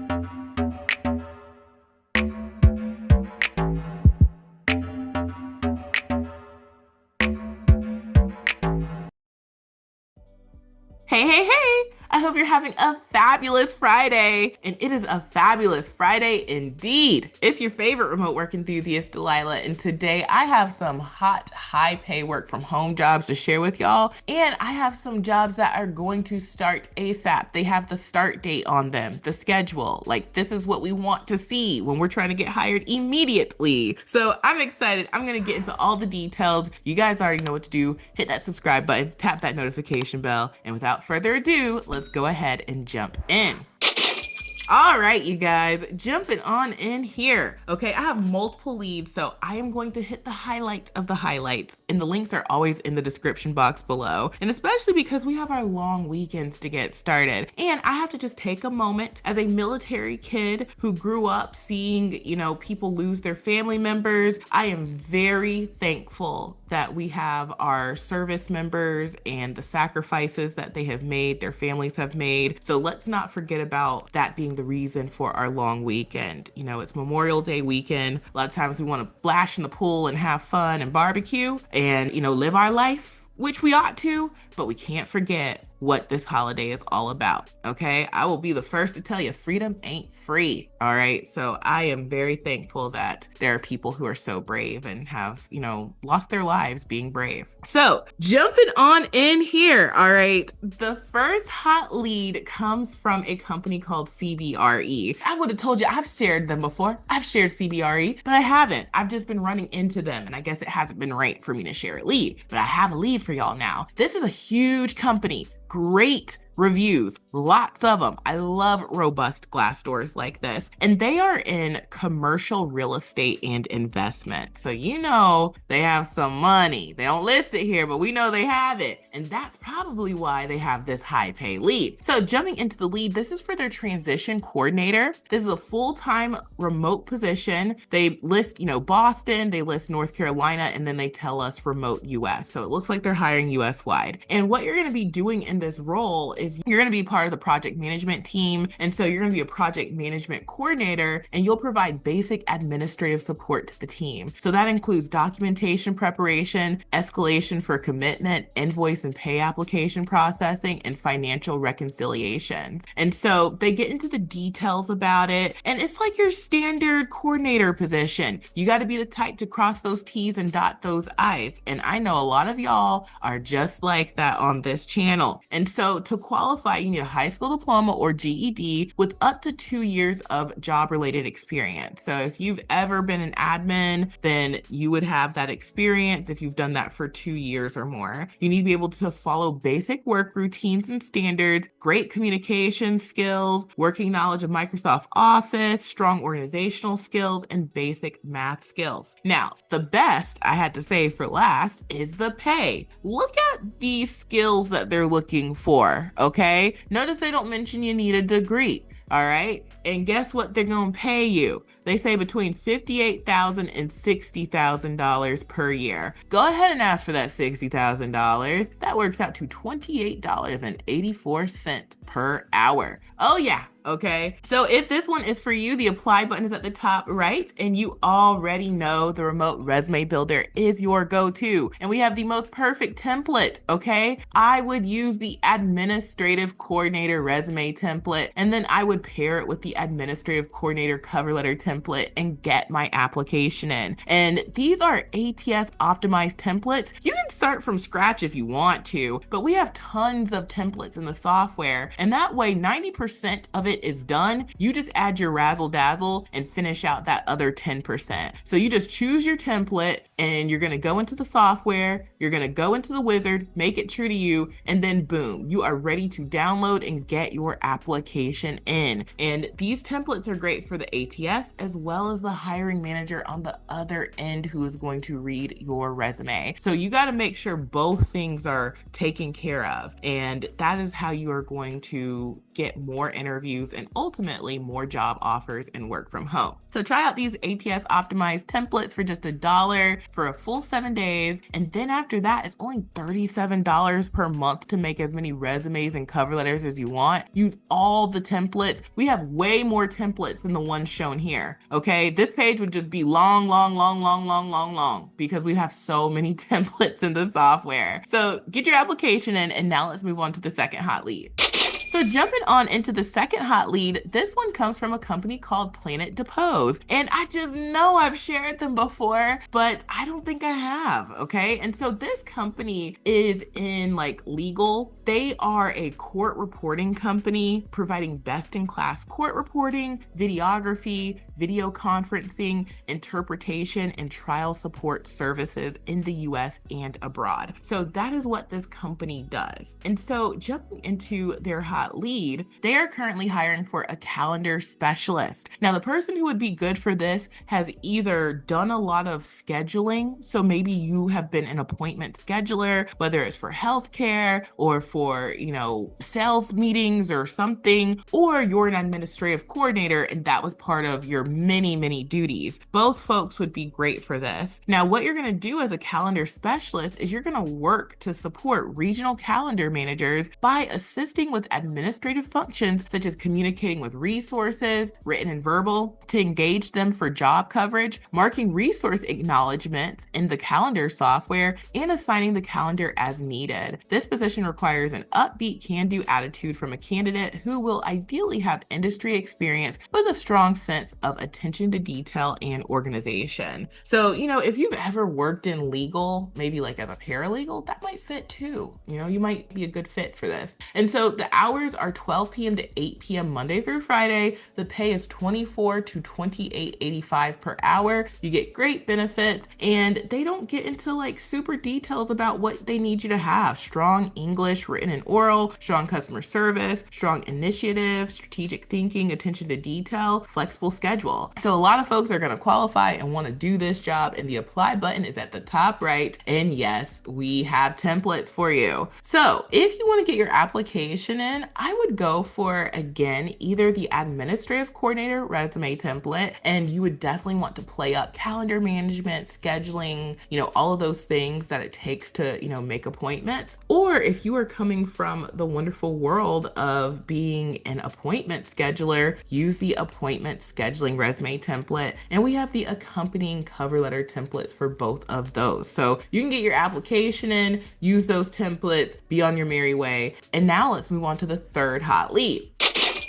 Hey, hey, hey! I hope you're having a fabulous Friday. And it is a fabulous Friday indeed. It's your favorite remote work enthusiast, Delilah. And today I have some hot, high pay work from home jobs to share with y'all. And I have some jobs that are going to start ASAP. They have the start date on them, the schedule. Like, this is what we want to see when we're trying to get hired immediately. So I'm excited. I'm going to get into all the details. You guys already know what to do. Hit that subscribe button, tap that notification bell. And without further ado, let's go ahead and jump in. All right, you guys, jumping on in here. Okay, I have multiple leads, so I am going to hit the highlights of the highlights, and the links are always in the description box below. And especially because we have our long weekends to get started. And I have to just take a moment as a military kid who grew up seeing, people lose their family members. I am very thankful that we have our service members and the sacrifices that they have made, their families have made. So let's not forget about that being the reason for our long weekend. It's Memorial Day weekend. A lot of times we want to splash in the pool and have fun and barbecue and, live our life, which we ought to, but we can't forget what this holiday is all about, okay? I will be the first to tell you, freedom ain't free, all right? So I am very thankful that there are people who are so brave and have, lost their lives being brave. So jumping on in here, all right? The first hot lead comes from a company called CBRE. I would have told you I've shared them before. I've shared CBRE, but I haven't. I've just been running into them, and I guess it hasn't been right for me to share a lead, but I have a lead for y'all now. This is a huge company. Great reviews, lots of them. I love robust glass doors like this. And they are in commercial real estate and investment. So they have some money. They don't list it here, but we know they have it. And that's probably why they have this high pay lead. So jumping into the lead, this is for their transition coordinator. This is a full-time remote position. They list, Boston, they list North Carolina, and then they tell us remote US. So it looks like they're hiring US wide. And what you're going to be doing in this role is you're going to be part of the project management team. And so you're going to be a project management coordinator, and you'll provide basic administrative support to the team. So that includes documentation preparation, escalation for commitment, invoice and pay application processing, and financial reconciliations. And so they get into the details about it. And it's like your standard coordinator position. You got to be the type to cross those T's and dot those I's. And I know a lot of y'all are just like that on this channel. And so to qualify, you need a high school diploma or GED with up to 2 years of job-related experience. So if you've ever been an admin, then you would have that experience if you've done that for 2 years or more. You need to be able to follow basic work routines and standards, great communication skills, working knowledge of Microsoft Office, strong organizational skills, and basic math skills. Now, the best I had to say for last is the pay. Look at these skills that they're looking for, okay? Notice they don't mention you need a degree, all right? And guess what they're gonna pay you? They say between $58,000 and $60,000 per year. Go ahead and ask for that $60,000. That works out to $28.84 per hour. Oh yeah, okay? So if this one is for you, the apply button is at the top right, and you already know the remote resume builder is your go-to. And we have the most perfect template, okay? I would use the administrative coordinator resume template, and then I would pair it with the administrative coordinator cover letter template and get my application in. And these are ATS optimized templates. You can start from scratch if you want to, but we have tons of templates in the software, and that way 90% of it is done. You just add your razzle dazzle and finish out that other 10%. So you just choose your template, and you're going to go into the software, you're going to go into the wizard, make it true to you, and then boom, you are ready to download and get your application in. And these templates are great for the ATS as well as the hiring manager on the other end who is going to read your resume. So you got to make sure both things are taken care of. And that is how you are going to get more interviews interviews, and ultimately more job offers and work from home. So try out these ATS optimized templates for just $1 for a full 7 days. And then after that, it's only $37 per month to make as many resumes and cover letters as you want. Use all the templates. We have way more templates than the ones shown here. Okay, this page would just be long, long, long, long, long, long, long, because we have so many templates in the software. So get your application in, and now let's move on to the second hot lead. So jumping on into the second hot lead, this one comes from a company called Planet Depose. And I just know I've shared them before, but I don't think I have, okay? And so this company is in like legal. They are a court reporting company providing best-in-class court reporting, videography, video conferencing, interpretation, and trial support services in the US and abroad. So that is what this company does. And so jumping into their hot lead, they are currently hiring for a calendar specialist. Now, the person who would be good for this has either done a lot of scheduling, so maybe you have been an appointment scheduler, whether it's for healthcare or for, sales meetings or something, or you're an administrative coordinator and that was part of your many, many duties. Both folks would be great for this. Now, what you're going to do as a calendar specialist is you're going to work to support regional calendar managers by assisting with administrative functions such as communicating with resources, written and verbal, to engage them for job coverage, marking resource acknowledgments in the calendar software, and assigning the calendar as needed. This position requires an upbeat, can-do attitude from a candidate who will ideally have industry experience with a strong sense of attention to detail and organization. So, if you've ever worked in legal, maybe like as a paralegal, that might fit too. You might be a good fit for this. And so the hours are 12 p.m. to 8 p.m. Monday through Friday. The pay is $24 to $28.85 per hour. You get great benefits, and they don't get into like super details about what they need you to have. Strong English, written and oral, strong customer service, strong initiative, strategic thinking, attention to detail, flexible schedule. So a lot of folks are going to qualify and want to do this job, and the apply button is at the top right. And yes, we have templates for you. So if you want to get your application in, I would go for, again, either the administrative coordinator resume template, and you would definitely want to play up calendar management, scheduling, all of those things that it takes to, make appointments. Or if you are coming from the wonderful world of being an appointment scheduler, use the appointment scheduling resume template. And we have the accompanying cover letter templates for both of those. So you can get your application in, use those templates, be on your merry way. And now let's move on to the third hot lead.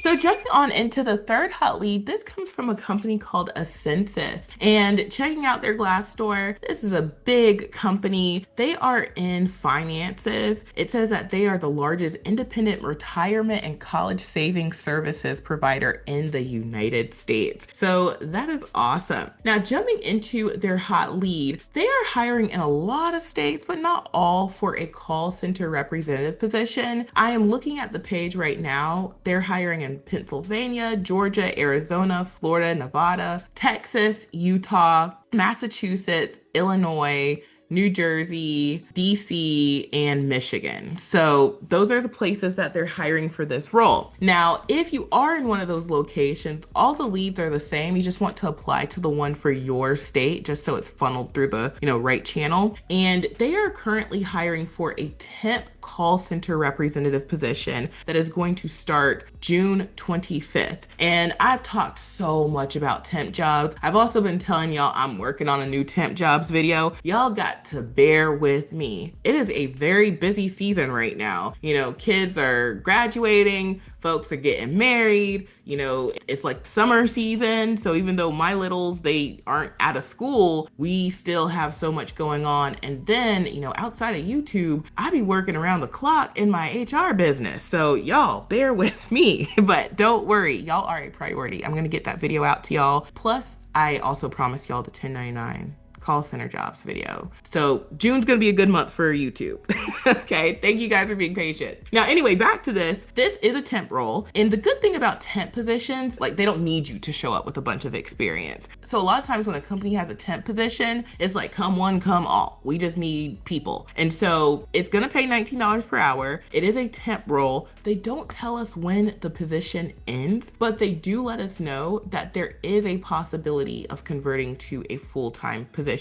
So jumping on into the third hot lead, this comes from a company called Ascensus. And checking out their Glassdoor, this is a big company. They are in finances. It says that they are the largest independent retirement and college savings services provider in the United States. So that is awesome. Now, jumping into their hot lead, they are hiring in a lot of states, but not all, for a call center representative position. I am looking at the page right now. They're hiring in Pennsylvania, Georgia, Arizona, Florida, Nevada, Texas, Utah, Massachusetts, Illinois, New Jersey, DC, and Michigan. So those are the places that they're hiring for this role. Now, if you are in one of those locations, all the leads are the same. You just want to apply to the one for your state, just so it's funneled through the, right channel. And they are currently hiring for a temp call center representative position that is going to start June 25th. And I've talked so much about temp jobs. I've also been telling y'all I'm working on a new temp jobs video. Y'all got to bear with me. It is a very busy season right now. Kids are graduating, folks are getting married, it's like summer season. So even though my littles, they aren't out of school, we still have so much going on. And then, outside of YouTube, I be working around the clock in my HR business. So y'all bear with me, but don't worry, y'all are a priority. I'm going to get that video out to y'all. Plus, I also promise y'all the 1099 call center jobs video. So June's gonna be a good month for YouTube. Okay, thank you guys for being patient. Now, anyway, back to this. This is a temp role. And the good thing about temp positions, like they don't need you to show up with a bunch of experience. So a lot of times when a company has a temp position, it's like come one, come all. We just need people. And so it's gonna pay $19 per hour. It is a temp role. They don't tell us when the position ends, but they do let us know that there is a possibility of converting to a full-time position.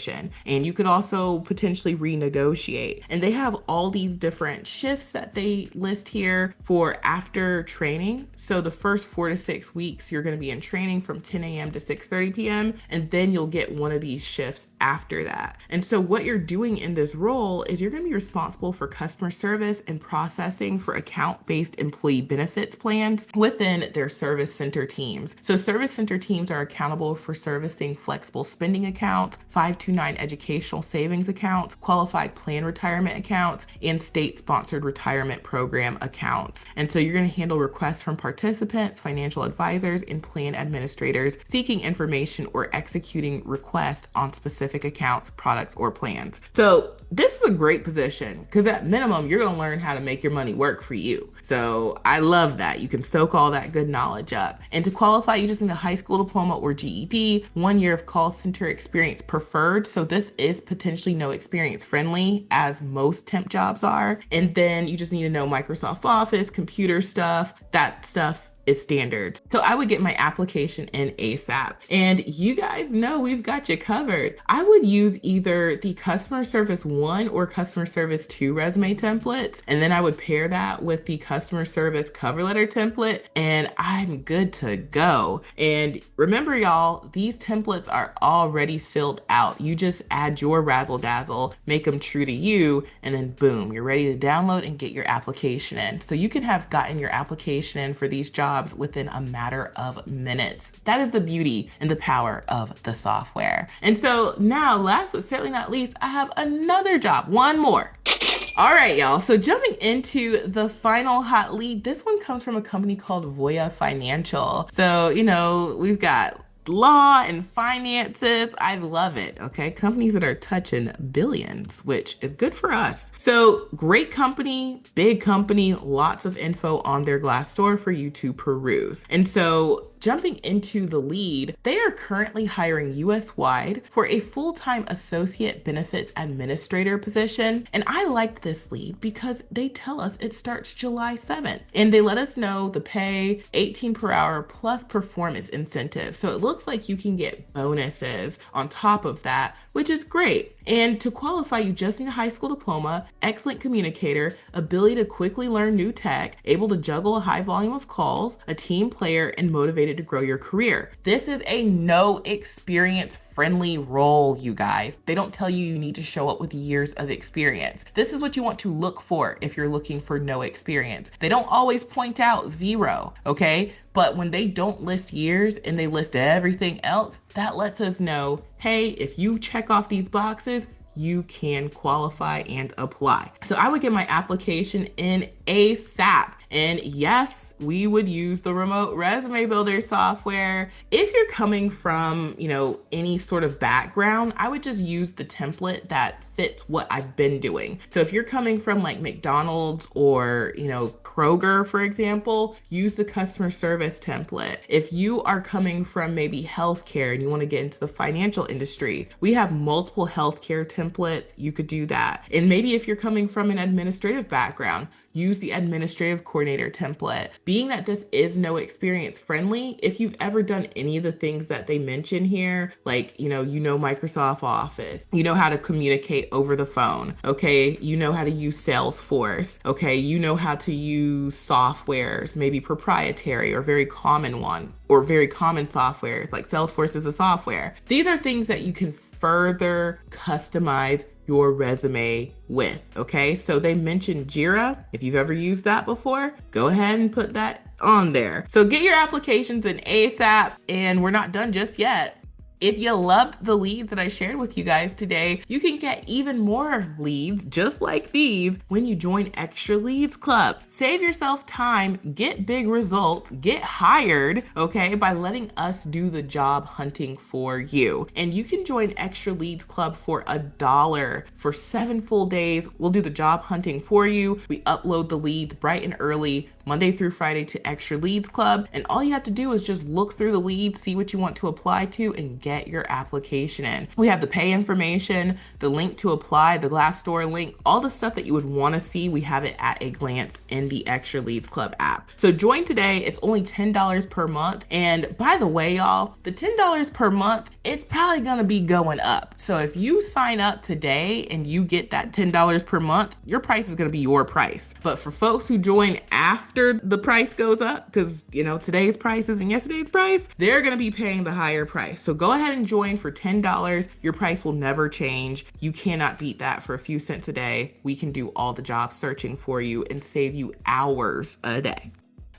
And you could also potentially renegotiate. And they have all these different shifts that they list here for after training. So the first 4 to 6 weeks, you're going to be in training from 10 a.m. to 6:30 p.m. And then you'll get one of these shifts after that. And so what you're doing in this role is you're going to be responsible for customer service and processing for account-based employee benefits plans within their service center teams. So service center teams are accountable for servicing flexible spending accounts, 529 educational savings accounts, qualified plan retirement accounts, and state-sponsored retirement program accounts. And so you're going to handle requests from participants, financial advisors, and plan administrators seeking information or executing requests on specific accounts, products, or plans. So this is a great position because at minimum, you're going to learn how to make your money work for you. So I love that. You can soak all that good knowledge up. And to qualify, you just need a high school diploma or GED, 1 year of call center experience preferred. So this is potentially no experience friendly, as most temp jobs are. And then you just need to know Microsoft Office, computer stuff, that stuff is standard. So I would get my application in ASAP. And you guys know we've got you covered. I would use either the customer service 1 or customer service 2 resume templates. And then I would pair that with the customer service cover letter template and I'm good to go. And remember y'all, these templates are already filled out. You just add your razzle dazzle, make them true to you, and then boom, you're ready to download and get your application in. So you can have gotten your application in for these jobs within a matter of minutes. That is the beauty and the power of the software. And so now, last but certainly not least, I have another job, one more. All right, y'all. So jumping into the final hot lead, this one comes from a company called Voya Financial. So, we've got law and finances. I love it. Okay. Companies that are touching billions, which is good for us. So great company, big company, lots of info on their Glassdoor for you to peruse. And so jumping into the lead, they are currently hiring US-wide for a full-time associate benefits administrator position. And I liked this lead because they tell us it starts July 7th. And they let us know the pay, 18 per hour plus performance incentive. So it looks like you can get bonuses on top of that, which is great. And to qualify, you just need a high school diploma, excellent communicator, ability to quickly learn new tech, able to juggle a high volume of calls, a team player, and motivated to grow your career. This is a no experience friendly role, you guys. They don't tell you need to show up with years of experience. This is what you want to look for if you're looking for no experience. They don't always point out 0, okay? But when they don't list years and they list everything else, that lets us know, hey, if you check off these boxes, you can qualify and apply. So I would get my application in ASAP. And yes, we would use the remote resume builder software. If you're coming from, any sort of background, I would just use the template that fits what I've been doing. So if you're coming from like McDonald's or, Kroger, for example, use the customer service template. If you are coming from maybe healthcare and you want to get into the financial industry, we have multiple healthcare templates. You could do that. And maybe if you're coming from an administrative background, use the administrative coordinator template. Being that this is no experience friendly, if you've ever done any of the things that they mention here, like, Microsoft Office, you know how to communicate over the phone, okay? You know how to use Salesforce, okay? You know how to use softwares, maybe proprietary or very common softwares, like Salesforce is a software. These are things that you can further customize your resume with, okay? So they mentioned Jira. If you've ever used that before, go ahead and put that on there. So get your applications in ASAP, and we're not done just yet. If you loved the leads that I shared with you guys today, you can get even more leads just like these when you join Extra Leads Club. Save yourself time, get big results, get hired, okay, by letting us do the job hunting for you. And you can join Extra Leads Club for $1 for 7 full days. We'll do the job hunting for you. We upload the leads bright and early, Monday through Friday, to Extra Leads Club. And all you have to do is just look through the leads, see what you want to apply to, and get your application in. We have the pay information, the link to apply, the Glassdoor link, all the stuff that you would want to see. We have it at a glance in the Extra Leads Club app. So join today. It's only $10 per month. And by the way, y'all, the $10 per month, it's probably going to be going up. So if you sign up today and you get that $10 per month, your price is going to be your price. But for folks who join after the price goes up, because today's price isn't yesterday's price, they're going to be paying the higher price. So go ahead and join for $10. Your price will never change. You cannot beat that. For a few cents a day, we can do all the job searching for you and save you hours a day.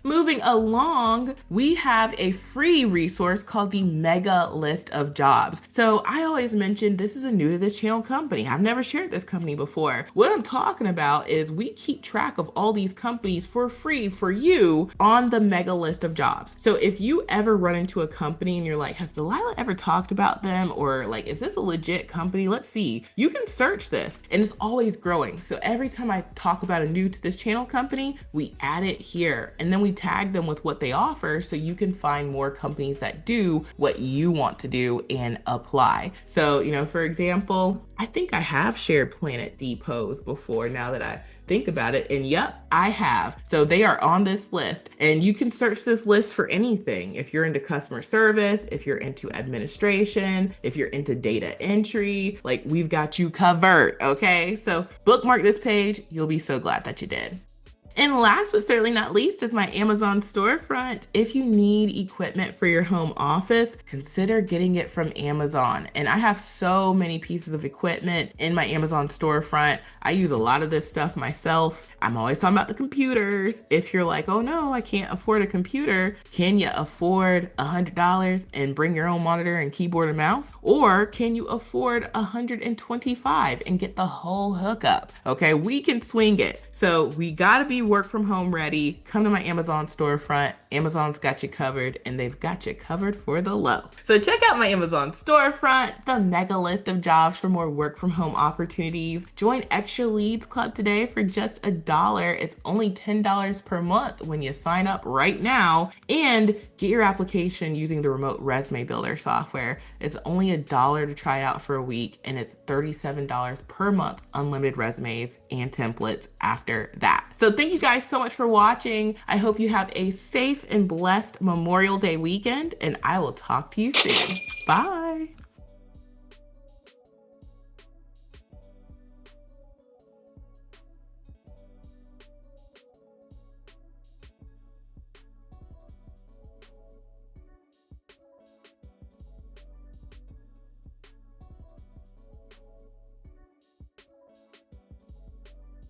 Moving along, we have a free resource called the Mega List of Jobs. So I always mention this is a new to this channel company. I've never shared this company before. What I'm talking about is we keep track of all these companies for free for you on the Mega List of Jobs. So if you ever run into a company and you're like, has Delilah ever talked about them? Or like, is this a legit company? Let's see. You can search this and it's always growing. So every time I talk about a new to this channel company, we add it here and then we tag them with what they offer so you can find more companies that do what you want to do and apply. So, for example, I think I have shared Planet Depots before now that I think about it. And yep, I have. So they are on this list and you can search this list for anything. If you're into customer service, if you're into administration, if you're into data entry, like we've got you covered. Okay. So bookmark this page. You'll be so glad that you did. And last but certainly not least is my Amazon storefront. If you need equipment for your home office, consider getting it from Amazon. And I have so many pieces of equipment in my Amazon storefront. I use a lot of this stuff myself. I'm always talking about the computers. If you're like, oh no, I can't afford a computer, can you afford $100 and bring your own monitor and keyboard and mouse? Or can you afford $125 and get the whole hookup? Okay, we can swing it. So we gotta be work from home ready. Come to my Amazon storefront. Amazon's got you covered and they've got you covered for the low. So check out my Amazon storefront, the mega list of jobs for more work from home opportunities. Join Extra Leads Club today for just $1. It's only $10 per month when you sign up right now, and get your application using the remote resume builder software. It's only $1 to try it out for a week, and it's $37 per month, unlimited resumes and templates after that. So thank you guys so much for watching. I hope you have a safe and blessed Memorial Day weekend, and I will talk to you soon. Bye.